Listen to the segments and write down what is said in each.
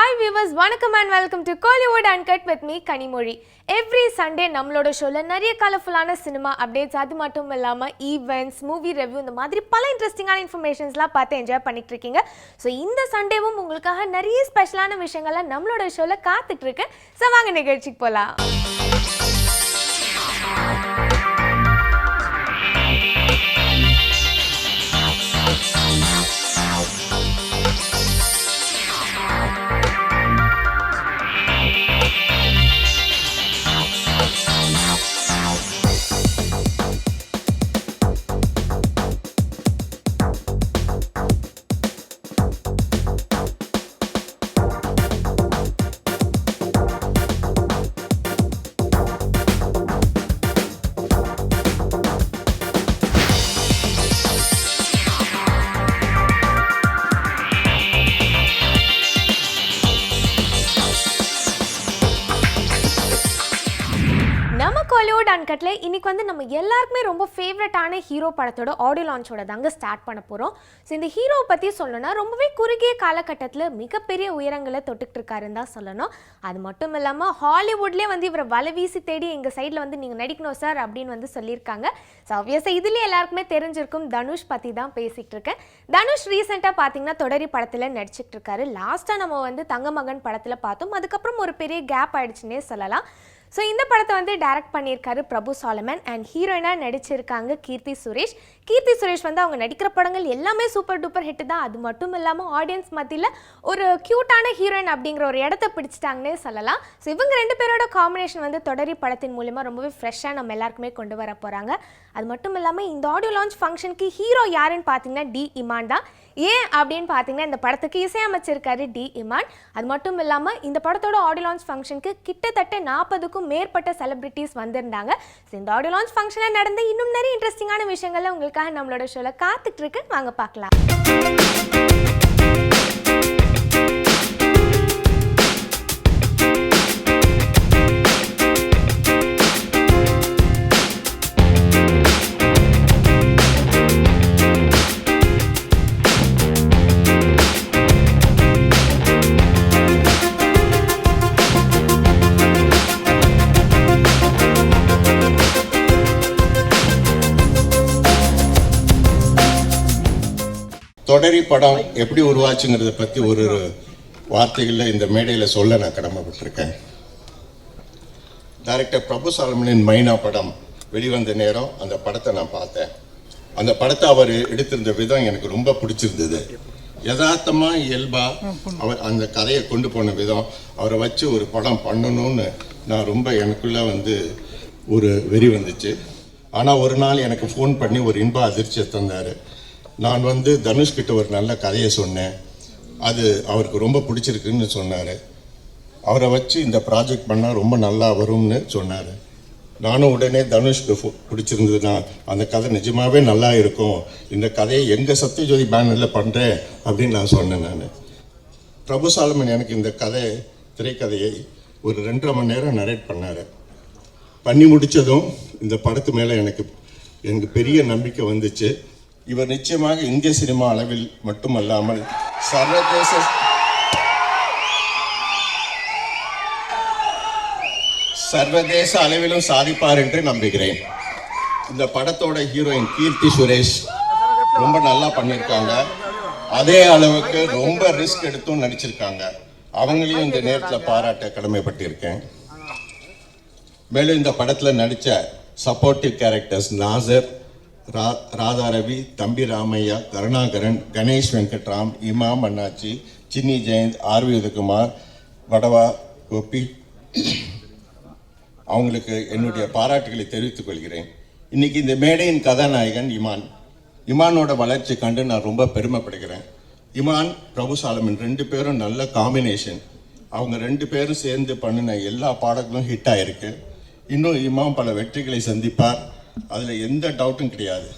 Hi viewers, வணக்கம் and welcome to Kollywood Uncut with me Kanimozhi. Every Sunday நம்மளோட ஷோல நிறைய கலர்ஃபுல்லான சினிமா அப்டேட்ஸ் அது மட்டும் இல்லாம ஈவென்ட்ஸ், மூவி ரிவ்யூ இந்த மாதிரி பல இன்ட்ரெஸ்டிங்கான இன்ஃபர்மேஷன்ஸ்லாம் பார்த்து என்ஜாய் பண்ணிட்டு இருக்கீங்க. ஸோ இந்த சண்டேவும் உங்களுக்காக நிறைய ஸ்பெஷலான விஷயங்கள்லாம் நம்மளோட ஷோல காத்துட்டு இருக்கு. ஸோ வாங்க நிகழ்ச்சிக்கு போலாம். Kollywood Uncutல இன்னைக்கு வந்து நம்ம எல்லாருக்குமே ரொம்ப ஃபேவரட்டான ஹீரோ படத்தோட ஆடியோ லான்ச்சோட தாங்க ஸ்டார்ட் பண்ண போகிறோம். ஸோ இந்த ஹீரோ பற்றி சொல்லணும்னா ரொம்பவே குறுகிய காலகட்டத்தில் மிகப்பெரிய உயரங்களை தொட்டுக்கிட்டு இருக்காருன்னு தான் சொல்லணும். அது மட்டும் இல்லாமல் ஹாலிவுட்லேயே வந்து இவரை வலை வீசி தேடி எங்கள் சைடில் வந்து நீங்கள் நடிக்கணும் சார் அப்படின்னு வந்து சொல்லியிருக்காங்க. ஸோ ஆப்வியஸாக இதுலேயே எல்லாருக்குமே தெரிஞ்சிருக்கும் தனுஷ் பற்றி தான் பேசிகிட்டு இருக்கேன். தனுஷ் ரீசெண்டாக பார்த்தீங்கன்னா தொடரி படத்தில் நடிச்சிட்டு இருக்காரு. லாஸ்ட்டாக நம்ம வந்து தங்கமகன் படத்தில் பார்த்தோம். அதுக்கப்புறம் ஒரு பெரிய கேப் ஆயிடுச்சுன்னே சொல்லலாம். ஸோ இந்த படத்தை வந்து டைரக்ட் பண்ணியிருக்காரு பிரபு சாலமன் அண்ட் ஹீரோயினாக நடிச்சிருக்காங்க கீர்த்தி சுரேஷ். கீர்த்தி சுரேஷ் வந்து அவங்க நடிக்கிற படங்கள் எல்லாமே சூப்பர் டூப்பர் ஹிட் தான். அது மட்டும் இல்லாமல் ஆடியன்ஸ் மத்தியில் ஒரு க்யூட்டான ஹீரோயின் அப்படிங்கிற ஒரு இடத்த பிடிச்சிட்டாங்கன்னே சொல்லலாம். ஸோ இவங்க ரெண்டு பேரோட காம்பினேஷன் வந்து தொடரி படத்தின் மூலிமா ரொம்பவே ஃப்ரெஷ்ஷாக நம்ம எல்லாருக்குமே கொண்டு வர போகிறாங்க. அது மட்டும் இல்லாமல் இந்த ஆடியோ லான்ச் ஃபங்க்ஷனுக்கு ஹீரோ யாருன்னு பார்த்தீங்கன்னா டி இமான் தான். ஏன் அப்படின்னு பார்த்தீங்கன்னா இந்த படத்துக்கு இசையமைச்சிருக்காரு டி இமான். அது மட்டும் இல்லாமல் இந்த படத்தோட ஆடியோ லான்ச் ஃபங்க்ஷனுக்கு கிட்டத்தட்ட 40க்கும் மேற்பட்ட செலிபிரிட்டிஸ் வந்திருந்தாங்க. ஸோ இந்த ஆடியோ லான்ச் ஃபங்க்ஷனில் நடந்த இன்னும் நிறைய இன்ட்ரெஸ்டிங்கான விஷயங்கள்லாம் உங்களுக்காக நம்மளோட ஷோவில் காத்துட்டு இருக்கு. வாங்க பார்க்கலாம். தொடரி படம் எப்படி உருவாச்சுங்கிறத பற்றி ஒரு வார்த்தைகளில் இந்த மேடையில் சொல்ல நான் கடமைப்பட்டிருக்கேன். டைரக்டர் பிரபு சாலமனின் மைனா படம் வெளிவந்த நேரம் அந்த படத்தை நான் பார்த்தேன். அந்த படத்தை அவர் எடுத்திருந்த விதம் எனக்கு ரொம்ப பிடிச்சிருந்தது. யதார்த்தமாக இயல்பாக அவர் அந்த கதையை கொண்டு போன விதம், அவரை வச்சு ஒரு படம் பண்ணணும்னு நான் ரொம்ப எனக்குள்ளே வந்து ஒரு வெறி வந்துச்சு. ஆனால் ஒரு நாள் எனக்கு ஃபோன் பண்ணி ஒரு இன்ப அதிர்ச்சியை தந்தார். நான் வந்து தனுஷ்கிட்ட ஒரு நல்ல கதையை சொன்னேன், அது அவருக்கு ரொம்ப பிடிச்சிருக்குன்னு சொன்னார். அவரை வச்சு இந்த ப்ராஜெக்ட் பண்ணால் ரொம்ப நல்லா வரும்னு சொன்னார். நானும் உடனே தனுஷ்க்கு பிடிச்சிருந்ததுன்னா அந்த கதை நிஜமாகவே நல்லா இருக்கும், இந்த கதையை எங்கள் சத்யஜோதி பேனரில் பண்ணுறேன் அப்படின்னு நான் சொன்னேன். நான் பிரபு சாலமன் எனக்கு இந்த திரைக்கதையை ஒரு 2.5 மணி நேரம் நரேட் பண்ணார். பண்ணி முடித்ததும் இந்த படத்து மேலே எனக்கு பெரிய நம்பிக்கை வந்துச்சு. இவர் நிச்சயமாக இந்திய சினிமா அளவில் மட்டுமல்லாமல் சர்வதேச அளவிலும் சாதிப்பார் என்று நம்புகிறேன். இந்த படத்தோட ஹீரோயின் கீர்த்தி சுரேஷ் ரொம்ப நல்லா பண்ணியிருக்காங்க. அதே அளவுக்கு ரொம்ப ரிஸ்க் எடுத்தும் நடிச்சிருக்காங்க. அவங்களையும் இந்த நேரத்தில் பாராட்ட கடமைப்பட்டிருக்கேன். மேலும் இந்த படத்தில் நடித்த சப்போர்ட்டிவ் கேரக்டர்ஸ் நாசர், ராதா ரவி, தம்பி ராமையா, கருணாகரன், கணேஷ் வெங்கட்ராம், இமாம் அண்ணாச்சி, சின்னி ஜெயந்த், ஆர்வி உதயகுமார், வடவா கோபி, அவங்களுக்கு என்னுடைய பாராட்டுகளை தெரிவித்துக் கொள்கிறேன். இன்னைக்கு இந்த மேடையின் கதாநாயகன் இமானோட வளர்ச்சி கண்டு நான் ரொம்ப பெருமைப்படுகிறேன். இமான், பிரபு சாலமன் 2 பேரும் நல்ல காம்பினேஷன். அவங்க 2 பேரும் சேர்ந்து பண்ணின எல்லா பாடல்களும் ஹிட் ஆயிருக்கு. இன்னும் இமாம் பல வெற்றிகளை சந்திப்பார், அதில் எந்த டவுட்டும் கிடையாது.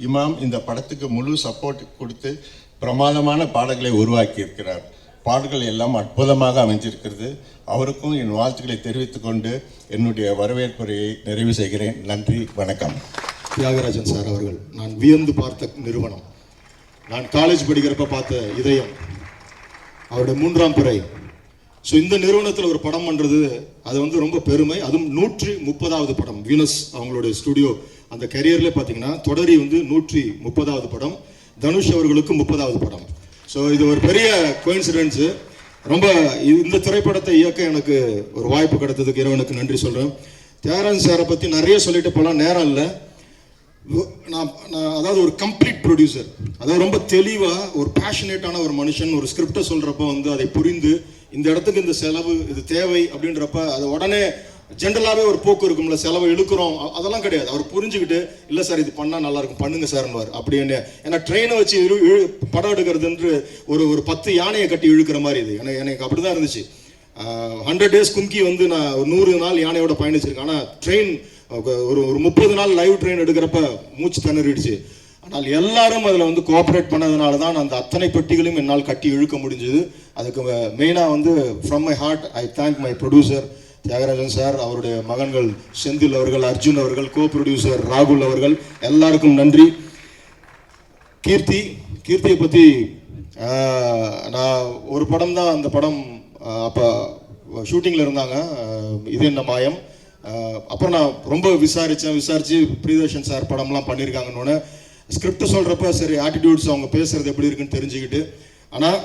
இமாம் இந்த படத்துக்கு முழு சப்போர்ட் கொடுத்து பிரமாதமான பாடல்களை உருவாக்கி இருக்கிறார். பாடல்கள் எல்லாம் அற்புதமாக அமைஞ்சிருக்கிறது. அவருக்கும் என் வாழ்த்துக்களை தெரிவித்துக் கொண்டு என்னுடைய வரவேற்புரையை நிறைவு செய்கிறேன். நன்றி, வணக்கம். தியாகராஜன் சார் அவர்கள் நான் வியந்து பார்த்த நிறுவனம். நான் காலேஜ் படிக்கிறப்ப பார்த்த இதயம், அவருடைய 3ஆம் பிறை ஸோ இந்த நிறுவனத்தில் ஒரு படம் பண்ணுறது அது வந்து ரொம்ப பெருமை. அதுவும் 130வது படம். வீனஸ் அவங்களுடைய ஸ்டுடியோ அந்த கரியர்லேயே பார்த்தீங்கன்னா தொடரி வந்து 130வது படம், தனுஷ் அவர்களுக்கு 30வது படம். ஸோ இது ஒரு பெரிய கோயின்சிடென்ஸு. ரொம்ப இந்த திரைப்படத்தை இயக்க எனக்கு ஒரு வாய்ப்பு கிடைத்ததுக்கு இறைவனுக்கு நன்றி சொல்கிறேன். தியாகராஜன் சாரை பற்றி நிறைய சொல்லிட்டு போகலாம், நேரம் இல்லை. நான் அதாவது ஒரு கம்ப்ளீட் ப்ரொடியூசர், அதாவது ரொம்ப தெளிவாக ஒரு பேஷனேட்டான ஒரு மனுஷன். ஒரு ஸ்கிரிப்டை சொல்கிறப்ப வந்து அதை புரிந்து இந்த இடத்துக்கு இந்த செலவு இது தேவை அப்படின்றப்ப அது உடனே ஜென்ரலாகவே ஒரு போக்கு இருக்கும்ல, செலவு இழுக்கிறோம் அதெல்லாம் கிடையாது. அவர் புரிஞ்சுக்கிட்டு இல்லை சார் இது பண்ணால் நல்லாயிருக்கும் பண்ணுங்க சார்னுவார். அப்படின்னு ஏன்னா ட்ரெயினை வச்சு படம் எடுக்கிறதுன்று ஒரு 10 யானையை கட்டி இழுக்கிற மாதிரி இது எனக்கு அப்படி தான் இருந்துச்சு. 100 days கும்கி வந்து நான் 100 நாள் யானையோட பயணிச்சிருக்கேன். ஆனால் ட்ரெயின் ஒரு 30 நாள் லைவ் ட்ரெயின் எடுக்கிறப்ப மூச்சு திணறிடுச்சு. ஆனால் எல்லாரும் அதில் வந்து கோஆப்ரேட் பண்ணதுனால தான் அந்த அத்தனை பெட்டிகளையும் என்னால் கட்டி இழுக்க முடிஞ்சது. அதுக்கு மெயினாக வந்து from my heart I thank my producer Thiyagarajan sir, அவருடைய மகன்கள் செந்தில் அவர்கள், அர்ஜுன் அவர்கள், கோ ப்ரொடியூசர் ராகுல் அவர்கள், எல்லாருக்கும் நன்றி. கீர்த்தியை பற்றி நான் ஒரு படம் தான், அந்த படம் அப்போ ஷூட்டிங்கில் இருந்தாங்க, இது என்ன மாயம். அப்புறம் நான் ரொம்ப விசாரித்து பிரியதர்ஷன் சார் படம்லாம் பண்ணியிருக்காங்கன்னு ஸ்கிரிப்ட் சொல்கிறப்ப சரி ஆட்டிடியூட்ஸ் அவங்க பேசுகிறது எப்படி இருக்குன்னு தெரிஞ்சுக்கிட்டு, ஆனால்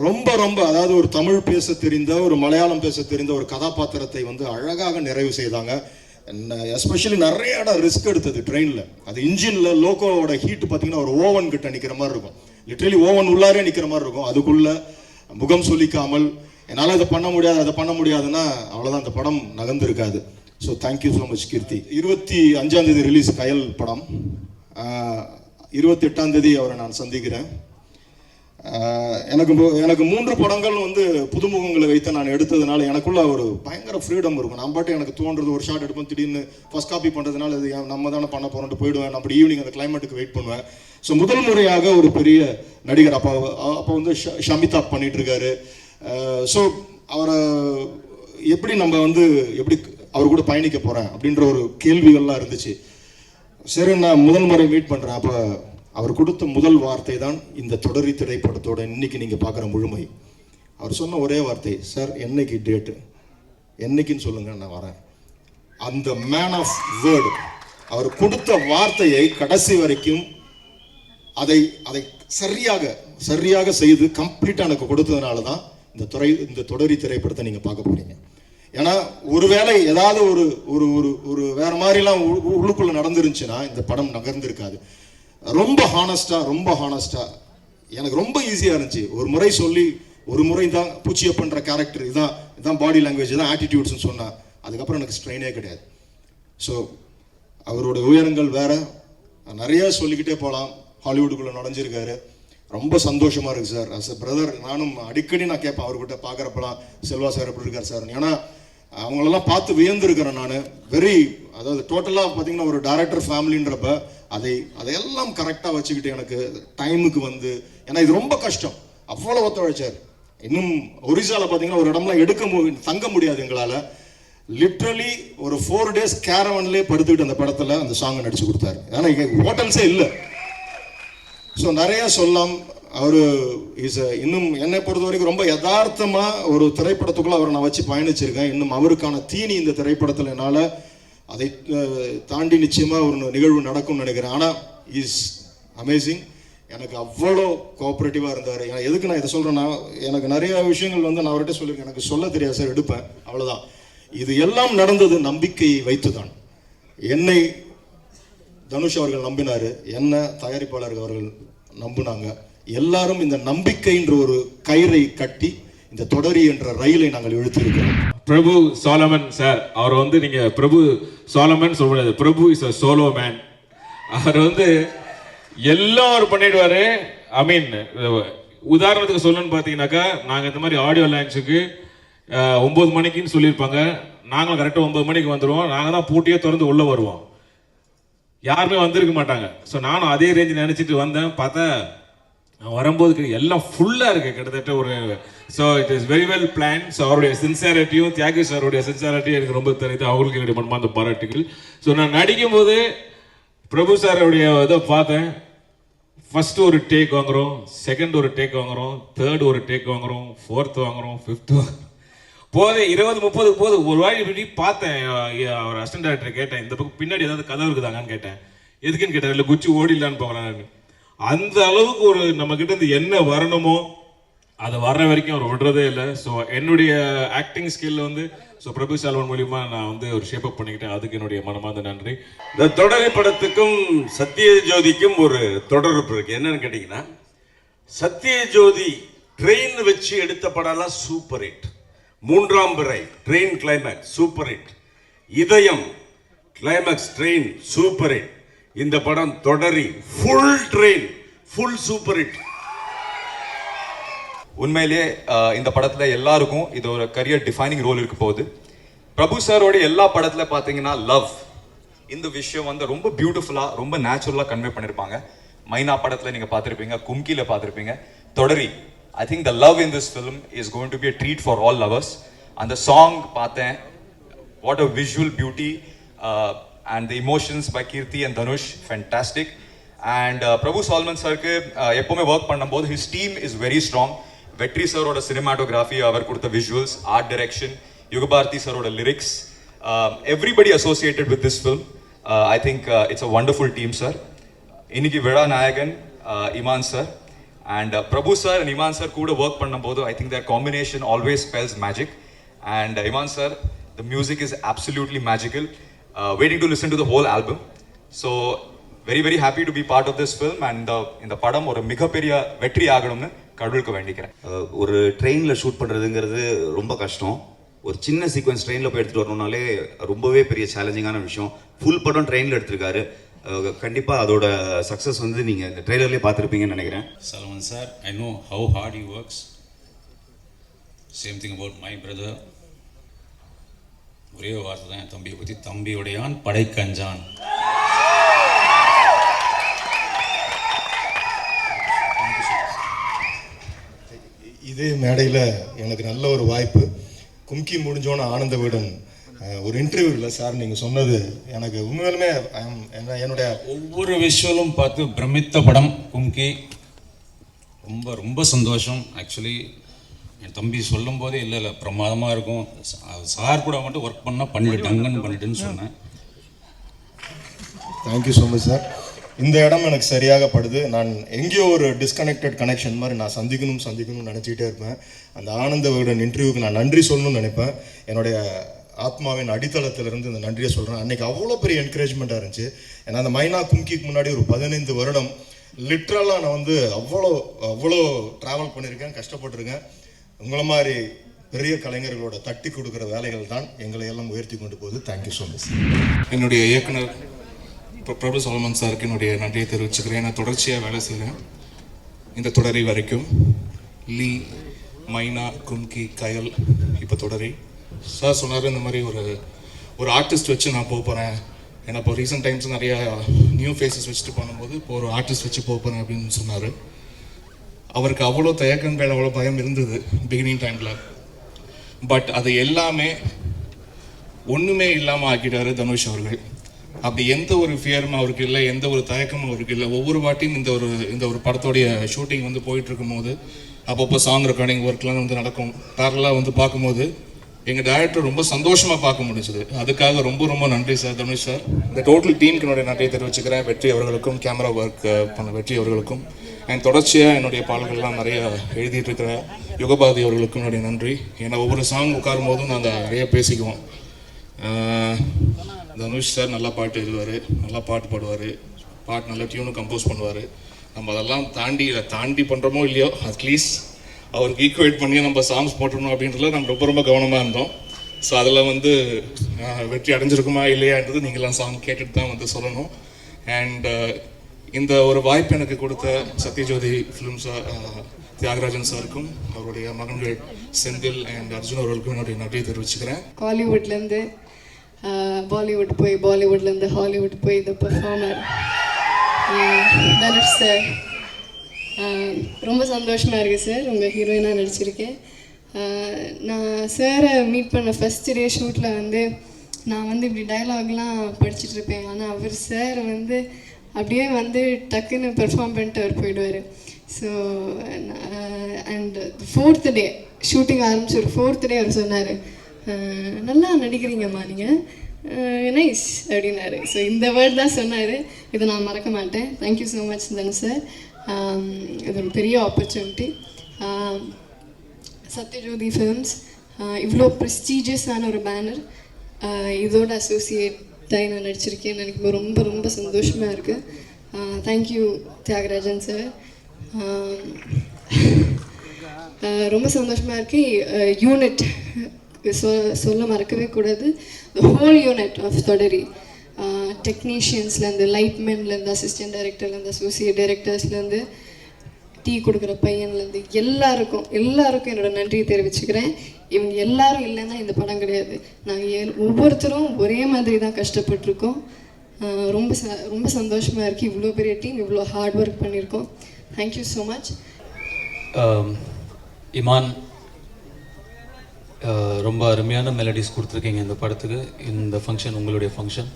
ரொம்ப அதாவது ஒரு தமிழ் பேச தெரிந்த ஒரு மலையாளம் பேச தெரிந்த ஒரு கதாபாத்திரத்தை வந்து அழகாக நிறைவு செய்தாங்க. எஸ்பெஷலி நிறைய இடம் ரிஸ்க் எடுத்தது ட்ரெயினில். அது இன்ஜினில் லோகோவோட ஹீட் பார்த்தீங்கன்னா ஒரு ஓவன் கிட்ட நிற்கிற மாதிரி இருக்கும், லிட்ரலி ஓவன் உள்ளாரே நிற்கிற மாதிரி இருக்கும். அதுக்குள்ளே முகம் சொல்லிக்காமல் என்னால் அதை பண்ண முடியாது அதை பண்ண முடியாதுன்னா அவ்வளோதான், அந்த படம் நகர்ந்துருக்காது. ஸோ தேங்க்யூ ஸோ மச் கீர்த்தி. 25ஆம் தேதி ரிலீஸ் கயல் படம். 28ஆம் தேதி அவரை நான் சந்திக்கிறேன். எனக்கு 3 படங்கள் வந்து புதுமுகங்களை வைத்து நான் எடுத்ததுனால எனக்குள்ள ஒரு பயங்கர ஃப்ரீடம் இருக்கும். நான் பாட்டு எனக்கு தோன்றது ஒரு ஷாட் எடுப்பேன், திடீர்னு ஃபர்ஸ்ட் காப்பி பண்ணுறதுனால அது நம்ம தானே பண்ண போகிறோன்ட்டு போயிடுவேன். அப்படி ஈவினிங் அந்த கிளைமேட்டுக்கு வெயிட் பண்ணுவேன். ஸோ முதல் முறையாக ஒரு பெரிய நடிகர் அப்போ வந்து ஷமிதாப் பண்ணிட்டு இருக்காரு. ஸோ அவரை எப்படி நம்ம வந்து எப்படி அவர் கூட பயணிக்க போகிறேன் அப்படின்ற ஒரு கேள்விகள்லாம் இருந்துச்சு. சரி நான் முதல் முறை மீட் பண்ணுறேன். அப்போ அவர் கொடுத்த முதல் வார்த்தை தான் இந்த தொடரி திரைப்படத்தோட இன்னைக்கு நீங்கள் பார்க்குற முழுமை. அவர் சொன்ன ஒரே வார்த்தை, சார் என்னைக்கு டேட்டு, என்னைக்குன்னு சொல்லுங்க நான் வரேன். அந்த மேன் ஆஃப் வேர்டு, அவர் கொடுத்த வார்த்தையை கடைசி வரைக்கும் அதை சரியாக செய்து கம்ப்ளீட்டாக எனக்கு கொடுத்ததுனால தான் இந்த தொடரி திரைப்படத்தை நீங்கள் பார்க்க போறீங்க. ஏன்னா ஒருவேளை ஏதாவது ஒரு ஒரு வேற மாதிரிலாம் உள்ளுக்குள்ள நடந்துருந்துச்சுன்னா இந்த படம் நகர்ந்திருக்காது. ரொம்ப ஹானஸ்டா எனக்கு ரொம்ப ஈஸியாக இருந்துச்சு. ஒரு முறை சொல்லி ஒரு முறை தான் பூச்சியை பண்ணுற கேரக்டர் இதான் பாடி லாங்குவேஜ், இதான் ஆட்டிடியூட்ஸ்னு சொன்னால் அதுக்கப்புறம் எனக்கு ஸ்ட்ரெயினே கிடையாது. ஸோ அவரோட உயரங்கள் வேற, நிறைய சொல்லிக்கிட்டே போகலாம். ஹாலிவுட்டுக்குள்ளே நுழைஞ்சிருக்காரு, ரொம்ப சந்தோஷமா இருக்கு சார். அஸ் எ பிரதர் நானும் அடிக்கடி நான் கேட்பேன் அவர்கிட்ட பார்க்குறப்பெல்லாம், செல்வா சார் எப்படி இருக்கார் சார். ஏன்னா அவங்களெல்லாம் பார்த்து வியந்திருக்கிறேன் நான். அதாவது டோட்டலாக பார்த்தீங்கன்னா ஒரு டைரக்டர் ஃபேமிலின்றப்ப அதையெல்லாம் கரெக்டாக வச்சுக்கிட்டு எனக்கு டைமுக்கு வந்து, ஏன்னா இது ரொம்ப கஷ்டம், அவ்வளோ ஒத்துழைச்சார். இன்னும் ஒரிசாவில் பார்த்தீங்கன்னா ஒரு இடம்லாம் தங்க முடியாது எங்களால். லிட்ரலி ஒரு 4 days கேரவன்லேயே படுத்துக்கிட்டு அந்த படத்தில் அந்த சாங்கை நடிச்சு கொடுத்தாரு. ஏன்னா இங்கே ஹோட்டல்ஸே இல்லை. ஸோ நிறைய சொல்லலாம். அவர் இன்னும் என்னை பொறுத்த வரைக்கும் ரொம்ப யதார்த்தமாக ஒரு திரைப்படத்துக்குள்ளே அவரை நான் வச்சு பயணிச்சிருக்கேன். இன்னும் அவருக்கான தீனி இந்த திரைப்படத்தில் என்னால் அதை தாண்டி நிச்சயமாக ஒரு நிகழ்வு நடக்கும்னு நினைக்கிறேன். ஆனால் இஸ் அமேசிங். எனக்கு அவ்வளோ கோஆப்ரேட்டிவாக இருந்தார். ஏன்னா எதுக்கு நான் இதை சொல்கிறேன்னா, எனக்கு நிறைய விஷயங்கள் வந்து நான் அவர்கிட்ட சொல்லியிருக்கேன், எனக்கு சொல்ல தெரியாது சார், எடுப்பேன் அவ்வளோதான். இது எல்லாம் நடந்தது நம்பிக்கையை வைத்து தான். என்னை தனுஷ் அவர்கள் நம்பினாரு, என்ன தயாரிப்பாளர்கள் அவர்கள் நம்பினாங்க. எல்லாரும் இந்த நம்பிக்கைன்ற ஒரு கயிறை கட்டி இந்த தொடரி என்ற ரயிலை நாங்கள் இழுத்திருக்கிறோம். பிரபு சாலமன் சார், அவர் வந்து நீங்க பிரபு சாலமன் சொல்ல முடியாது, பிரபு இஸ் அ சோலோ மேன். அவர் வந்து எல்லாம் பண்ணிடுவாரு. ஐ மீன் உதாரணத்துக்கு சொல்லணும்னு பார்த்தீங்கன்னாக்கா, நாங்கள் இந்த மாதிரி ஆடியோ லான்ச்சுக்கு 9 மணிக்குன்னு சொல்லியிருப்பாங்க. நாங்களும் கரெக்டாக 9 மணிக்கு வந்துடுவோம். நாங்கள் தான் பூட்டியே திறந்து உள்ளே வருவோம், யாருமே வந்திருக்க மாட்டாங்க. ஸோ நானும் அதே ரேஞ்சு நினச்சிட்டு வந்தேன். பார்த்தா வரும்போது எல்லாம் ஃபுல்லாக இருக்குது கிட்டத்தட்ட ஒரு. So it is very well plan. So அவருடைய சின்சியாரிட்டியும் தியாகி சாருடைய சின்சியாரிட்டியும் எனக்கு ரொம்ப தெரியுது. அவங்களுக்கு என்னுடைய மனமார்ந்த பாராட்டுகள். ஸோ நான் நடிக்கும் போது பிரபு சாருடைய இதை பார்த்தேன், ஃபர்ஸ்ட் ஒரு டேக் வாங்குறோம், செகண்ட் ஒரு டேக் வாங்குறோம், தேர்ட் ஒரு டேக் வாங்குறோம், ஃபோர்த் வாங்குறோம், ஃபிஃப்த் போதே 20-30 போது. ஒரு வாட்டி இப்படி பார்த்தேன், அவர் அசிஸ்டன்ட் டைரக்டர் கேட்டேன், இந்த பக்கம் பின்னாடி ஏதாவது கதவு இருக்குதாங்கன்னு கேட்டேன். எதுக்குன்னு கேட்டேன், இல்லை குச்சி ஓடிடலான்னு போகிறான்னு. அந்த அளவுக்கு ஒரு நம்ம கிட்ட இருந்து என்ன வரணுமோ அதை வர்ற வரைக்கும் அவர் விடுறதே இல்லை. ஸோ என்னுடைய ஆக்டிங் ஸ்கில் வந்து பிரபு சால்வன் மூலியமா நான் வந்து ஒரு ஷேப் அப் பண்ணிக்கிட்டேன். அதுக்கு என்னுடைய மனமார்ந்த நன்றி. இந்த தொடரை படத்துக்கும் சத்யஜோதிக்கும் ஒரு தொடர்பு இருக்கு. என்னன்னு கேட்டீங்கன்னா, சத்யஜோதி ட்ரெயின் வச்சு எடுத்த படம்லாம் super hit. Moondram Pirai train climax super hit. Idhayam climax train super hit. இந்த படம் Thodari full train full super hit. உண்மையிலேயே இந்த படத்துல எல்லாருக்கும் இது ஒரு கரியர் டிஃபைனிங் ரோல் இருக்க போகுது. பிரபு சாரோட எல்லா படத்துல பாத்தீங்கன்னா லவ் இந்த விஷயம் வந்து ரொம்ப பியூட்டிஃபுல்லா ரொம்ப நேச்சுரலா கன்வே பண்ணிருப்பாங்க. மைனா படத்துல நீங்க பார்த்திருப்பீங்க, கும்கில பார்த்திருப்பீங்க, தொடரி. I think the love in this film is going to be a treat for all lovers. And the song பார்த்தேன், what a visual beauty, and the emotions by Kirti and Dhanush, fantastic. And Prabhu Solomon sirக்கு எப்பவுமே work பண்ணும்போது his team is very strong. வெற்றி சாரோட cinematography, அவர் கொடுத்த visuals, art direction, Yugabharathi சாரோட lyrics, everybody associated with this film, I think it's a wonderful team, sir. இன்னைக்கு விழா நாயகன் Imman sir and Prabhu sir and Iman sir கூட work பண்ணும்போது I think their combination always spells magic. And Iman sir, the music is absolutely magical. Waiting to listen to the whole album. So very happy to be part of this film. And இந்த படம் ஒரு மிகப்பெரிய வெற்றி ஆகணும்னு கடவுளுக்கு வேண்டிக்கிறேன். ஒரு ட்ரெயினில் ஷூட் பண்ணுறதுங்கிறது ரொம்ப கஷ்டம். ஒரு சின்ன சீக்வன்ஸ் ட்ரெயினில் போய் எடுத்துகிட்டு வரணும்னாலே ரொம்பவே பெரிய சேலஞ்சிங்கான விஷயம். ஃபுல் படம் ட்ரெயினில் எடுத்திருக்காரு. கண்டிப்பாக அதோட சக்ஸஸ் வந்து நீங்கள் இந்த ட்ரெய்லர்லேயே பார்த்துருப்பீங்கன்னு நினைக்கிறேன். Salman sir, I know how hard he works. Same thing about my brother. ஒரே வார்த்தை தான் என் தம்பியை பற்றி, தம்பியுடையான் படை கஞ்சான். இதே மேடையில் எனக்கு நல்ல ஒரு வாய்ப்பு. கும்கி முடிஞ்சோன்னு ஆனந்த விகடன் ஒரு இன்டர்வியூவில் சார் நீங்கள் சொன்னது எனக்கு உண்மையிலுமே என்னுடைய ஒவ்வொரு விஷுவலும் பார்த்து பிரமித்த படம் கும்கி. ரொம்ப ரொம்ப சந்தோஷம். ஆக்சுவலி என் தம்பி சொல்லும் போதே இல்லை பிரமாதமாக இருக்கும், சார் கூட மட்டும் ஒர்க் பண்ணால் பண்ணிட்டுன்னு சொன்னேன். Thank you so much sir. இந்த இடம் எனக்கு சரியாக படுது. நான் எங்கேயோ ஒரு டிஸ்கனெக்டட் கனெக்ஷன் மாதிரி நான் சந்திக்கணும்னு நினச்சிக்கிட்டே இருப்பேன். அந்த ஆனந்த விகடன் இன்டர்வியூக்கு நான் நன்றி சொல்லணும்னு நினைப்பேன். என்னுடைய ஆத்மாவின் அடித்தளத்திலிருந்து இந்த நன்றியை சொல்கிறேன். அன்றைக்கி அவ்வளோ பெரிய என்கரேஜ்மெண்ட்டாக இருந்துச்சு. ஏன்னா அந்த மைனா கும்கிக்கு முன்னாடி ஒரு 15 வருடம் லிட்ரலாக நான் வந்து அவ்வளோ ட்ராவல் பண்ணியிருக்கேன், கஷ்டப்பட்டிருக்கேன். உங்களை மாதிரி பெரிய கலைஞர்களோட தட்டி கொடுக்குற வேலைகள் தான் எங்களை எல்லாம் உயர்த்தி கொண்டு போகுது. Thank you so much. என்னுடைய இயக்குனர் பிரபு சாலமன் சாருக்கு என்னுடைய நன்றியை தெரிவிச்சுக்கிறேன். நான் தொடர்ச்சியாக வேலை செய்கிறேன் இந்த தொடரி வரைக்கும். லீ, மைனா, கும்கி, கயல், இப்போ தொடரி. சார் சொன்னார் இந்த மாதிரி ஒரு ஆர்டிஸ்ட் வச்சு நான் போகிறேன். ஏன்னா இப்போ ரீசெண்ட் டைம்ஸ் நிறையா நியூ ஃபேஸஸ் வச்சுட்டு பண்ணும்போது இப்போ ஒரு ஆர்டிஸ்ட் வச்சு போகிறேன் அப்படின்னு சொன்னார். அவருக்கு அவ்வளோ தயக்கங்கள், அவ்வளோ பயம் இருந்தது பிகினிங் டைமில். பட் அது எல்லாமே ஒன்றுமே இல்லாமல் ஆக்கிட்டாரு தனுஷ் அவர்கள். அப்படி எந்த ஒரு ஃபியரும் அவருக்கு இல்லை, எந்த ஒரு தயக்கமும் அவருக்கு இல்லை. ஒவ்வொரு வாட்டியும் இந்த ஒரு படத்தோடைய ஷூட்டிங் வந்து போயிட்டு இருக்கும்போது அப்பப்போ சாங் ரெக்கார்டிங் ஒர்க்லாம் வந்து நடக்கும். பேரலாக வந்து பார்க்கும்போது எங்கள் டைரக்டர் ரொம்ப சந்தோஷமாக பார்க்க முடிஞ்சது. அதுக்காக ரொம்ப ரொம்ப நன்றி சார், தனுஷ் சார். இந்த டோட்டல் டீமுக்கு என்னுடைய நன்றியை தெரிவிச்சுக்கிறேன். வெற்றி அவர்களுக்கும், கேமரா ஒர்க் பண்ண வெற்றி அவர்களுக்கும், அண்ட் தொடர்ச்சியாக என்னுடைய பாடல்கள்லாம் நிறைய எழுதிட்டு இருக்கிற யுகபாரதி அவர்களுக்கும் என்னுடைய நன்றி. ஏன்னா ஒவ்வொரு சாங் உட்காரும் போதும் நாங்கள் நிறைய பேசிக்குவோம். தனுஷ் சார் நல்லா பாட்டு எழுதுவார், நல்லா பாட்டு பாடுவார், பாட்டு நல்லா டியூனும் கம்போஸ் பண்ணுவார். நம்ம அதெல்லாம் தாண்டி பண்ணுறோமோ இல்லையோ, அட்லீஸ்ட் அவருக்கு ஈக்குவேட் பண்ணி நம்ம சாங்ஸ் போட்டுடணும் அப்படின்றதுல நம்ம ரொம்ப ரொம்ப கவனமாக இருந்தோம். ஸோ அதில் வந்து வெற்றி அடைஞ்சிருக்குமா இல்லையான்றது நீங்களாம் சாங் கேட்டுட்டு தான் வந்து சொல்லணும். அண்ட் இந்த ஒரு வாய்ப்பு எனக்கு கொடுத்த சத்யஜோதி ஃபிலிம்ஸ் தியாகராஜன் சாருக்கும் அவருடைய மகன்கள் செந்தில் அண்ட் அர்ஜுன் அவர்களுக்கும் என்னுடைய நன்றியை தெரிவிச்சுக்கிறேன். ஹாலிவுட்லேருந்து பாலிவுட் போய், பாலிவுட்லேருந்து ஹாலிவுட் போய் இந்த பெர்ஃபார்மர் தனுஷ் சார், ரொம்ப சந்தோஷமாக இருக்குது சார். உங்கள் ஹீரோயினாக நடிச்சிருக்கேன். நான் சாரை மீட் பண்ண ஃபஸ்ட் டே ஷூட்டில் வந்து நான் வந்து இப்படி டைலாக்லாம் படிச்சுட்ருப்பேன். ஆனால் அவர் சார் வந்து அப்படியே வந்து டக்குன்னு பெர்ஃபார்ம் பண்ணிட்டு அவர் போயிடுவார். So and 4th day shooting ஆரம்பிச்சு ஒரு 4th டே அவர் சொன்னார், நல்லா நடிக்கிறீங்கம்மா நீங்கள், நைஸ் அப்படின்னாரு. ஸோ இந்த வேர்ட் தான் சொன்னார், இதை நான் மறக்க மாட்டேன். தேங்க்யூ ஸோ மச் தனு சார். இது ஒரு பெரிய ஆப்பர்ச்சுனிட்டி. சத்யஜோதி ஃபிலிம்ஸ் இவ்வளோ ப்ரெஸ்டீஜியஸான ஒரு பேனர், இதோட அசோசியேட்டாக நான் நடிச்சிருக்கேன். எனக்கு ரொம்ப ரொம்ப சந்தோஷமாக இருக்குது. Thank you Thiyagarajan sir. ரொம்ப சந்தோஷமாக இருக்குது. யூனிட் சொல்ல மறக்கவே கூடாது. The whole unit of Thodari, டெக்னீஷியன்ஸ்லேருந்து, லைட்மென்லேருந்து, அசிஸ்டன்ட் டைரக்டர்லேருந்து, அசோசியேட் டைரக்டர்ஸ்லேருந்து, டீ கொடுக்குற பையன்லேருந்து எல்லாருக்கும் என்னோடய நன்றியை தெரிவிச்சுக்கிறேன். இவங்க எல்லாரும் இல்லைன்னா இந்த படம் கிடையாது. நாங்கள் ஒவ்வொருத்தரும் ஒரே மாதிரி தான் கஷ்டப்பட்டிருக்கோம். ரொம்ப சந்தோஷமாக இருக்குது. இவ்வளோ பெரிய டீம் இவ்வளோ ஹார்ட் ஒர்க் பண்ணியிருக்கோம். Thank you so much. இமான், ரொம்ப அருமையான மெலடிஸ் கொடுத்துருக்கீங்க இந்த படத்துக்கு. இந்த ஃபங்க்ஷன் உங்களுடைய ஃபங்க்ஷன்,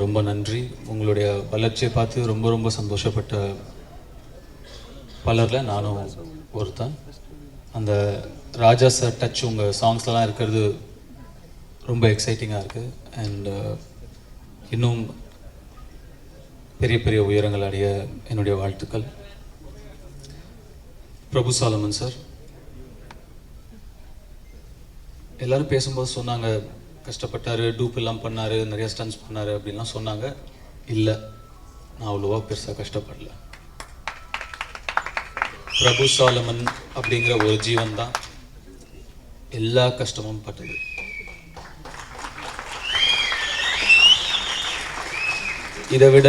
ரொம்ப நன்றி. உங்களுடைய வளர்ச்சியை பார்த்து ரொம்ப ரொம்ப சந்தோஷப்பட்ட பலரில் நானும் ஒருத்தன். அந்த ராஜா சார் டச் உங்கள் சாங்ஸ்லாம் இருக்கிறது ரொம்ப எக்ஸைட்டிங்காக இருக்குது. அண்ட் இன்னும் பெரிய பெரிய உயரங்கள் அடைய என்னுடைய வாழ்த்துக்கள். பிரபு சாலமன் சார், எல்லோரும் பேசும்போது சொன்னாங்க கஷ்டப்பட்டார், டூப் எல்லாம் பண்ணார், நிறைய ஸ்டன்ஸ் பண்ணார் அப்படின்லாம் சொன்னாங்க. இல்லை, நான் அவ்வளோவா பெருசாக கஷ்டப்படல. பிரபு சாலமன் அப்படிங்கிற ஒரு ஜீவன் தான் எல்லா கஷ்டமும் பட்டது. இதை விட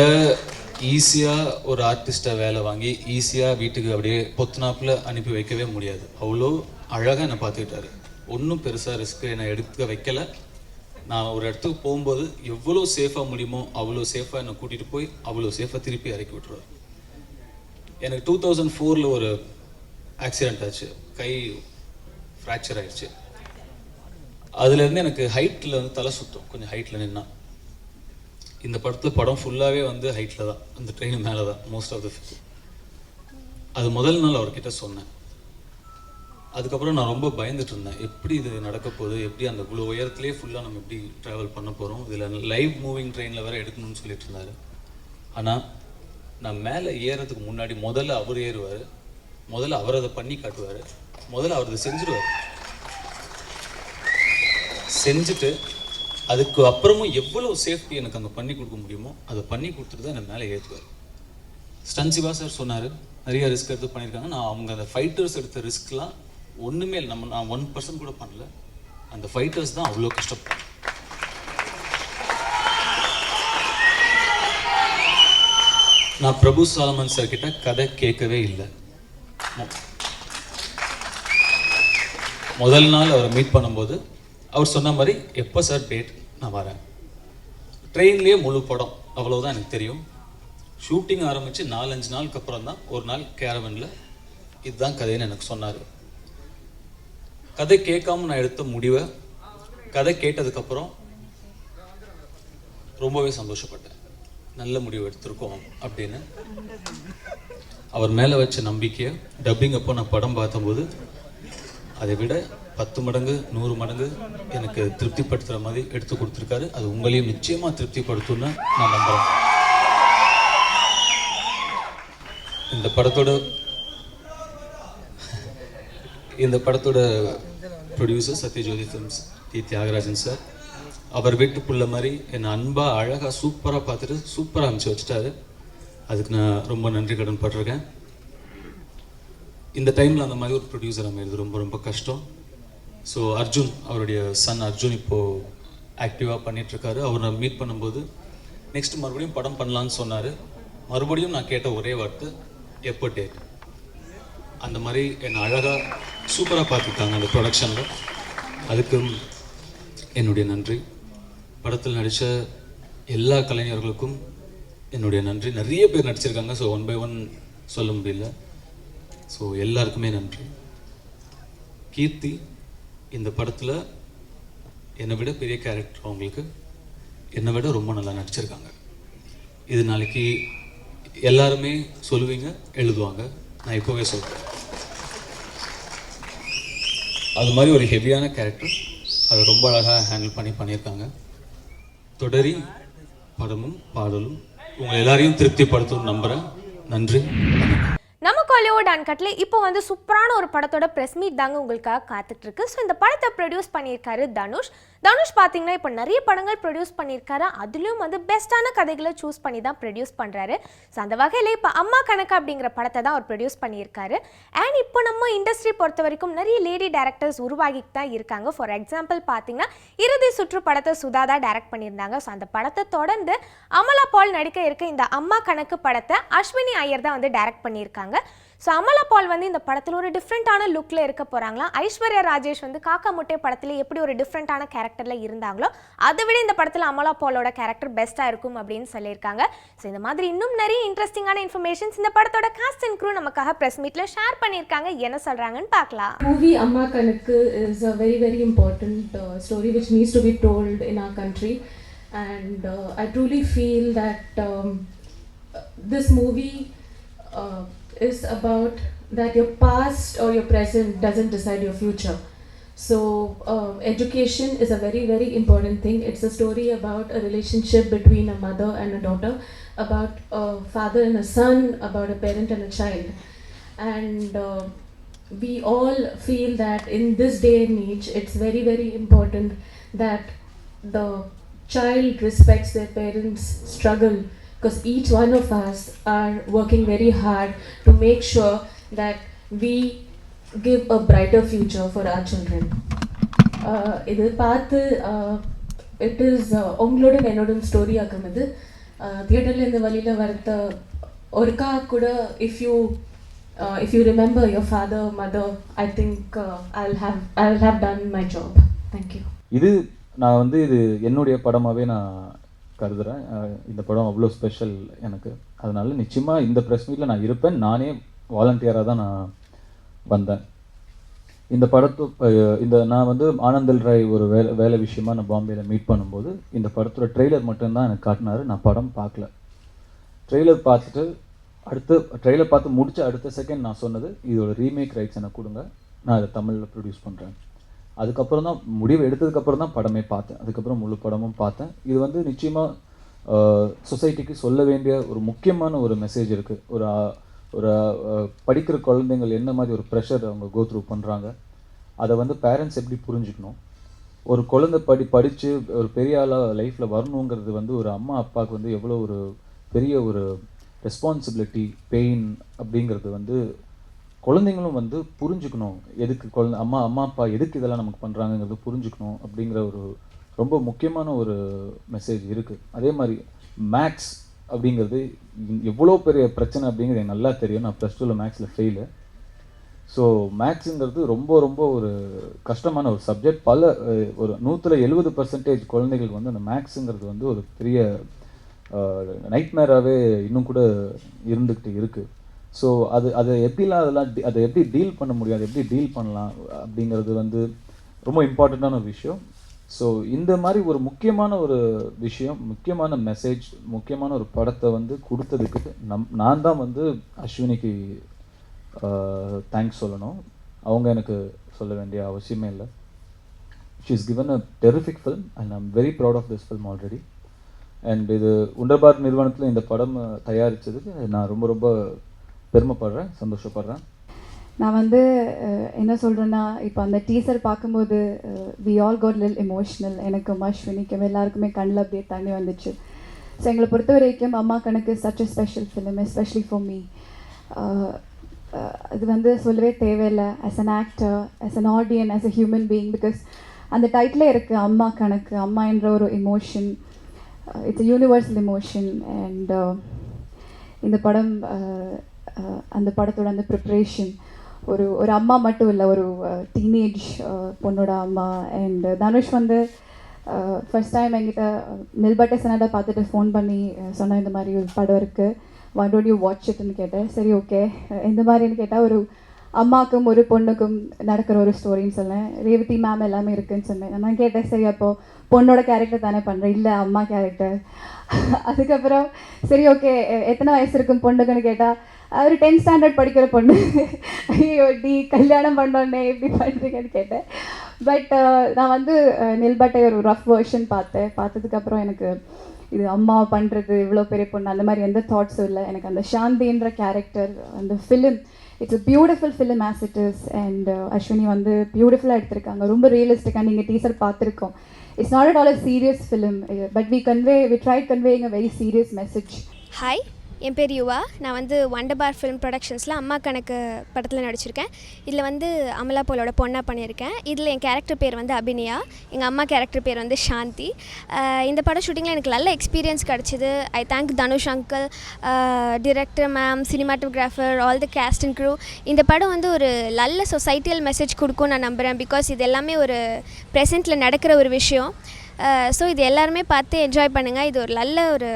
ஈஸியாக ஒரு ஆர்டிஸ்ட்டை வேலை வாங்கி ஈஸியாக வீட்டுக்கு அப்படியே பொத்துனாப்பில் அனுப்பி வைக்கவே முடியாது. அவ்வளோ அழகாக என்னை பார்த்துக்கிட்டாரு. ஒன்றும் பெருசாக ரிஸ்க்கு என்னை எடுக்க வைக்கலை. நான் ஒரு இடத்துக்கு போகும்போது எவ்வளோ சேஃபாக முடியுமோ அவ்வளோ சேஃபாக என்னை கூட்டிகிட்டு போய் அவ்வளோ சேஃபாக திருப்பி இறக்கி விட்டுருவார். எனக்கு 2004 ஒரு ஆக்சிடெண்ட் ஆச்சு, கை ஃப்ராக்சர் ஆயிடுச்சு. அதுலேருந்து எனக்கு ஹைட்டில் வந்து தலை சுத்தம், கொஞ்சம் ஹைட்டில் நின்னா. இந்த படம் ஃபுல்லாகவே வந்து ஹைட்டில் தான், அந்த ட்ரெயின் மேலே தான் மோஸ்ட் ஆஃப் த ஃபிலிம். அது முதல் நாள் அவர்கிட்ட சொன்னேன். அதுக்கப்புறம் நான் ரொம்ப பயந்துட்டு இருந்தேன், எப்படி இது நடக்க போகுது, எப்படி அந்த இவ்வளோ உயரத்துலேயே ஃபுல்லாக நம்ம எப்படி ட்ராவல் பண்ண போகிறோம், இதில் லைவ் மூவிங் ட்ரெயினில் வேறு எடுக்கணும்னு சொல்லிட்டு இருந்தார். ஆனால் நான் மேலே ஏறதுக்கு முன்னாடி முதல்ல அவர் ஏறுவார், முதல்ல அவர் அதை பண்ணி காட்டுவார், முதல்ல அவர் அதை செஞ்சுருவார். செஞ்சுட்டு அதுக்கு அப்புறமும் எவ்வளோ சேஃப்டி எனக்கு அங்கே பண்ணி கொடுக்க முடியுமோ அதை பண்ணி கொடுத்துட்டு தான் என்னை மேலே ஏற்றுவார். ஸ்டன் சிவா சார் சொன்னார், நிறைய ரிஸ்க் எடுத்து பண்ணியிருக்காங்க. நான் அவங்க அந்த ஃபைட்டர்ஸ் எடுத்த ரிஸ்க்லாம் ஒன்றுமே இல்லை, நான் 1% கூட பண்ணல. அந்த ஃபைட்டர்ஸ் தான் அவ்வளோ கஷ்டப்பட்டாங்க. நான் பிரபு சாலமன் சார் கிட்ட கதை கேட்கவே இல்லை. முதல் நாள் அவரை மீட் பண்ணும்போது அவர் சொன்ன மாதிரி, எப்போ சார் டேட், நான் வரேன். ட்ரெயின்லேயே முழு படம், அவ்வளோதான் எனக்கு தெரியும். ஷூட்டிங் ஆரம்பித்து 4-5 நாளுக்கு அப்புறம் தான் ஒரு நாள் கேரவனில் இதுதான் கதைன்னு எனக்கு சொன்னார். கதை கேட்காம நான் எடுத்த முடிவை கதை கேட்டதுக்கப்புறம் ரொம்பவே சந்தோஷப்பட்டேன். நல்ல முடிவு எடுத்திருக்கோம் அப்படின்னு. அவர் மேலே வச்ச நம்பிக்கையை டப்பிங் அப்போ நான் படம் பார்த்தபோது அதை விட 10 மடங்கு 100 மடங்கு எனக்கு திருப்திப்படுத்துகிற மாதிரி எடுத்து கொடுத்துருக்காரு. அது உங்களையும் நிச்சயமாக திருப்திப்படுத்தும்னு நான் நம்புகிறேன். இந்த படத்தோட producer Sathyajyothi films T Thiyagarajan sir, அவர் வீட்டு புள்ள மாதிரி என்னை அன்பாக அழகாக சூப்பராக பார்த்துட்டு சூப்பராக அனுப்பிச்சு வச்சுட்டாரு. அதுக்கு நான் ரொம்ப நன்றி கடன் பட்டிருக்கேன். இந்த டைமில் அந்த மாதிரி ஒரு ப்ரொடியூசர் அமைகிறது ரொம்ப ரொம்ப கஷ்டம். ஸோ அர்ஜுன், அவருடைய சன் அர்ஜுன் இப்போது ஆக்டிவாக பண்ணிகிட்ருக்காரு. அவர் நான் மீட் பண்ணும்போது நெக்ஸ்ட் மறுபடியும் படம் பண்ணலான்னு சொன்னார். மறுபடியும் நான் கேட்ட ஒரே வார்த்தை, எப்போ டேட். அந்த மாதிரி என்னை அழகாக சூப்பராக பார்த்துருக்காங்க அந்த ப்ரொடக்ஷனில். அதுக்கு என்னுடைய நன்றி. படத்தில் நடித்த எல்லா கலைஞர்களுக்கும் என்னுடைய நன்றி. நிறைய பேர் நடிச்சிருக்காங்க, ஸோ 1 by 1 சொல்ல முடியல. ஸோ எல்லாருக்குமே நன்றி. கீர்த்தி இந்த படத்தில் என்னை விட பெரிய கேரக்டர், அவங்களுக்கு என்னை விட ரொம்ப நல்லா நடிச்சிருக்காங்க. இது நாளைக்கு எல்லாருமே சொல்லுவீங்க, எழுதுவாங்க. நான் இப்போவே சொல்கிறேன். அது மாதிரி ஒரு ஹெவியான கேரக்டர், அதை ரொம்ப அழகாக ஹேண்டில் பண்ணியிருக்காங்க. தொடரி படமும் பாடலும் உங்கள் எல்லாரையும் திருப்திப்படுத்தும் நம்புகிறேன். நன்றி. நம்ம காலிவுட் அன்கட்ல இப்போ வந்து சூப்பரான ஒரு படத்தோட ப்ரெஸ் மீட் தாங்க உங்களுக்காக காத்துட்டு இருக்கு. ஸோ இந்த படத்தை ப்ரொடியூஸ் பண்ணியிருக்காரு தனுஷ் பார்த்தீங்கன்னா இப்போ நிறைய படங்கள் ப்ரொடியூஸ் பண்ணியிருக்காரு. அதுலேயும் வந்து பெஸ்ட்டான கதைகளை சூஸ் பண்ணி தான் ப்ரொடியூஸ் பண்ணுறாரு. ஸோ அந்த வகையில் இப்போ அம்மா கணக்கு அப்படிங்கிற படத்தை தான் அவர் ப்ரொடியூஸ் பண்ணியிருக்காரு. அண்ட் இப்போ நம்ம இண்டஸ்ட்ரி பொறுத்த வரைக்கும் நிறைய லேடி டேரக்டர்ஸ் உருவாகிட்டு தான் இருக்காங்க. ஃபார் எக்ஸாம்பிள் பார்த்தீங்கன்னா இறுதி சுற்று படத்தை சுதா தான் டைரக்ட் பண்ணியிருந்தாங்க. ஸோ அந்த படத்தை தொடர்ந்து அமலா பால் நடிக்க இருக்க இந்த அம்மா கணக்கு படத்தை அஸ்வினி ஐயர் தான் வந்து டைரக்ட் பண்ணியிருக்காங்க. ஸோ அமலா பால் வந்து இந்த படத்தில் ஒரு டிஃப்ரெண்ட்டான லுக்கில் இருக்க போகிறாங்களாம். ஐஸ்வர்யா ராஜேஷ் வந்து காக்கா முட்டை படத்தில் எப்படி ஒரு டிஃப்ரெண்ட்டான கேரக்டரில் இருந்தாங்களோ அதை விட இந்த படத்தில் அமலா பாலோட கேரக்டர் பெஸ்ட்டாக இருக்கும் அப்படின்னு சொல்லியிருக்காங்க. ஸோ இந்த மாதிரி இன்னும் நிறைய இன்ட்ரெஸ்டிங்கான இன்ஃபர்மேஷன்ஸ் இந்த படத்தோட காஸ்ட் அண்ட் க்ரூ நமக்காக ப்ரெஸ் மீட்டில் ஷேர் பண்ணியிருக்காங்க. என்ன சொல்கிறாங்கன்னு பார்க்கலாம். Movie Amma Kanakku is a very very important story which needs to be told in our country, and I truly feel that this movie is about that your past or your present doesn't decide your future. So education is a very very important thing. It's a story about a relationship between a mother and a daughter, about a father and a son, about a parent and a child. And we all feel that in this day and age it's very very important that the child respects their parents' struggle, because each one of us are working very hard to make sure that we give a brighter future for our children. இது பார்த்து it is உங்களோட என்னோட story ஆகும். இது தியேட்டர்லேருந்து வழியில் வரத்த ஒருக்கா கூட if you remember your father, mother, I think I'll have done my job. Thank you. இது நான் வந்து இது என்னுடைய படமாகவே நான் கருதுகிறேன். இந்த படம் அவ்வளோ ஸ்பெஷல் எனக்கு. அதனால நிச்சயமாக இந்த ப்ரெஸ் மீட்டில் நான் இருப்பேன். நானே வாலண்டியராக தான் நான் வந்தேன். இந்த நான் வந்து ஆனந்தல் ராய் ஒரு வேலை விஷயமா நான் பாம்பேயில் மீட் பண்ணும்போது இந்த படத்தோட ட்ரெய்லர் மட்டும்தான் எனக்கு காட்டினாரு. நான் படம் பார்க்கல. ட்ரெய்லர் பார்த்து முடிச்ச அடுத்த செகண்ட் நான் சொன்னது, இதோட ரீமேக் ரைட்ஸ் எனக்கு கொடுங்க, நான் அதை தமிழில் ப்ரொடியூஸ் பண்ணுறேன். அதுக்கப்புறம் தான் முடிவு எடுத்ததுக்கப்புறம் தான் படமே பார்த்தேன். அதுக்கப்புறம் முழு படமும் பார்த்தேன். இது வந்து நிச்சயமாக சொசைட்டிக்கு சொல்ல வேண்டிய ஒரு முக்கியமான ஒரு மெசேஜ் இருக்குது. ஒரு படிக்கிற குழந்தைங்கள் என்ன மாதிரி ஒரு ப்ரெஷர் அவங்க கோ த்ரூ பண்ணுறாங்க, அதை வந்து பேரண்ட்ஸ் எப்படி புரிஞ்சுக்கணும். ஒரு குழந்தை படித்து ஒரு பெரிய ஆளாக லைஃப்பில் வரணுங்கிறது வந்து ஒரு அம்மா அப்பாவுக்கு வந்து எவ்வளோ ஒரு பெரிய ஒரு ரெஸ்பான்சிபிலிட்டி, பெயின் அப்படிங்கிறது வந்து குழந்தைங்களும் வந்து புரிஞ்சுக்கணும். எதுக்கு அம்மா அப்பா எதுக்கு இதெல்லாம் நமக்கு பண்ணுறாங்கங்கிறது புரிஞ்சுக்கணும் அப்படிங்கிற ஒரு ரொம்ப முக்கியமான ஒரு மெசேஜ் இருக்குது. அதே மாதிரி மேக்ஸ் அப்படிங்கிறது எவ்வளோ பெரிய பிரச்சனை அப்படிங்கிறது எனக்கு நல்லா தெரியும். நான் +2 மேக்ஸில் ஃபெயிலு. ஸோ மேக்ஸுங்கிறது ரொம்ப ரொம்ப ஒரு கஷ்டமான ஒரு சப்ஜெக்ட். ஒரு 170% குழந்தைகளுக்கு வந்து அந்த மேக்ஸுங்கிறது வந்து ஒரு பெரிய நைட்மேராகவே இன்னும் கூட இருந்துக்கிட்டு இருக்குது. ஸோ அதை எப்படி டீல் பண்ண முடியும், அதை எப்படி டீல் பண்ணலாம் அப்படிங்கிறது வந்து ரொம்ப இம்பார்ட்டண்ட்டான ஒரு விஷயம். ஸோ இந்த மாதிரி ஒரு முக்கியமான ஒரு விஷயம், முக்கியமான மெசேஜ், முக்கியமான ஒரு படத்தை வந்து கொடுத்ததுக்கு நான் தான் வந்து அஸ்வினிக்கு தேங்க்ஸ் சொல்லணும். அவங்க எனக்கு சொல்ல வேண்டிய அவசியமே இல்லை. She is given a terrific film and I'm very proud of this film already. And இது உண்டர்பார் நிறுவனத்தில் இந்த படம் தயாரித்ததுக்கு நான் ரொம்ப ரொம்ப பெருமைப்படுறேன், சந்தோஷப்படுறேன். நான் வந்து என்ன சொல்கிறேன்னா, இப்போ அந்த டீசர் பார்க்கும்போது வி ஆல் காட் லில் எமோஷ்னல். எனக்கும் அஸ்வினிக்கும் எல்லாருக்குமே கண்ணில் அப்படியே தண்ணி வந்துச்சு. ஸோ எங்களை பொறுத்த வரைக்கும் Amma Kanakku such a special film, especially for me. அது வந்து சொல்லவே தேவையில்லை. As an actor, as an audience, as a human being, because அந்த டைட்டிலே இருக்குது அம்மா கணக்கு. அம்மா என்ற ஒரு emotion, it's a universal emotion. And இந்த படம் அந்த படத்தோட அந்த ப்ரிப்ரேஷன் ஒரு அம்மா மட்டும் இல்லை, ஒரு டீனேஜ் பொண்ணோட அம்மா. அண்ட் தனுஷ் வந்து ஃபர்ஸ்ட் டைம் என்கிட்ட மில்பட்டை சனடா பார்த்துட்டு ஃபோன் பண்ணி சொன்னேன், இந்த மாதிரி ஒரு படம் இருக்குது, why don't you watch it ன்னு கேட்டேன். சரி ஓகே, எந்த மாதிரின்னு கேட்டால் ஒரு அம்மாக்கும் ஒரு பொண்ணுக்கும் நடக்கிற ஒரு ஸ்டோரின்னு சொன்னேன். ரேவதி மேம் எல்லாமே இருக்குன்னு சொன்னேன். நான் கேட்டேன், சரி அப்போது பொண்ணோட கேரக்டர் தானே பண்ணுறேன், இல்லை அம்மா கேரக்டர். அதுக்கப்புறம் சரி ஓகே எத்தனை வயசு இருக்கும் பொண்ணுக்குன்னு கேட்டால் ஒரு 10th ஸ்டாண்டர்ட் படிக்கிற பொண்ணு. ஐயோ டி கல்யாணம் பண்ணோன்னே எப்படி பண்ணுறீங்கன்னு கேட்டேன். பட் நான் வந்து நில்பட்டை ஒரு ரஃப் வெர்ஷன் பார்த்ததுக்கப்புறம் எனக்கு இது அம்மா பண்ணுறது இவ்வளோ பெரிய பொண்ணு அந்த மாதிரி எந்த தாட்ஸும் இல்லை. எனக்கு அந்த சாந்தின்ற கேரக்டர் அந்த film it's a beautiful film as it is. And Ashwini வந்து பியூட்டிஃபுல்லாக எடுத்திருக்காங்க, ரொம்ப ரியலிஸ்டிக்காக. நீங்கள் டீசர் பார்த்துருக்கோம். It's not at all a serious film, but we try conveying a very serious message. Hi, என் பேர் யுவா. நான் வந்து வண்டர்பார் ஃபிலிம் ப்ரொடக்ஷன்ஸில் அம்மா கணக்கு படத்தில் நடிச்சிருக்கேன். இதில் வந்து அமலா போலோட பொண்ணாக பண்ணியிருக்கேன். இதில் என் கேரக்டர் பேர் வந்து அபிநயா, எங்கள் அம்மா கேரக்டர் பேர் வந்து சாந்தி. இந்த படம் ஷூட்டிங்கில் எனக்கு நல்ல எக்ஸ்பீரியன்ஸ் கிடச்சிது. I thank Dhanush uncle, director ma'am, cinematographer, all the cast and crew. இந்த படம் வந்து ஒரு நல்ல சொசைட்டியல் மெசேஜ் கொடுக்கும் நான் நம்புகிறேன். பிகாஸ் இது எல்லாமே ஒரு ப்ரெசென்ட்டில் நடக்கிற ஒரு விஷயம். ஸோ இது எல்லாருமே பார்த்து என்ஜாய் பண்ணுங்கள். இது ஒரு நல்ல ஒரு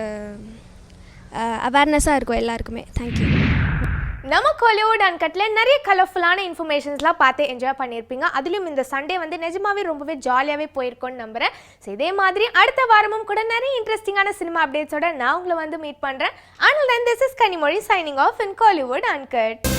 அவேர்னஸாக இருக்கும் எல்லாருக்குமே. தேங்க்யூ. நம்ம கோலிவுட் அன்கட்டில் நிறைய கலர்ஃபுல்லான இன்ஃபர்மேஷன்ஸ்லாம் பார்த்து என்ஜாய் பண்ணியிருப்பீங்க. அதுலேயும் இந்த சண்டே வந்து நிஜமாவே ரொம்பவே ஜாலியாகவே போயிருக்கோன்னு நம்புகிறேன். ஸோ இதே மாதிரி அடுத்த வாரமும் கூட நிறைய இன்ட்ரெஸ்டிங்கான சினிமா அப்டேட்ஸோட நான் உங்களை வந்து மீட் பண்ணுறேன். ஆனால் this is Kanimozhi signing of in Kollywood uncut.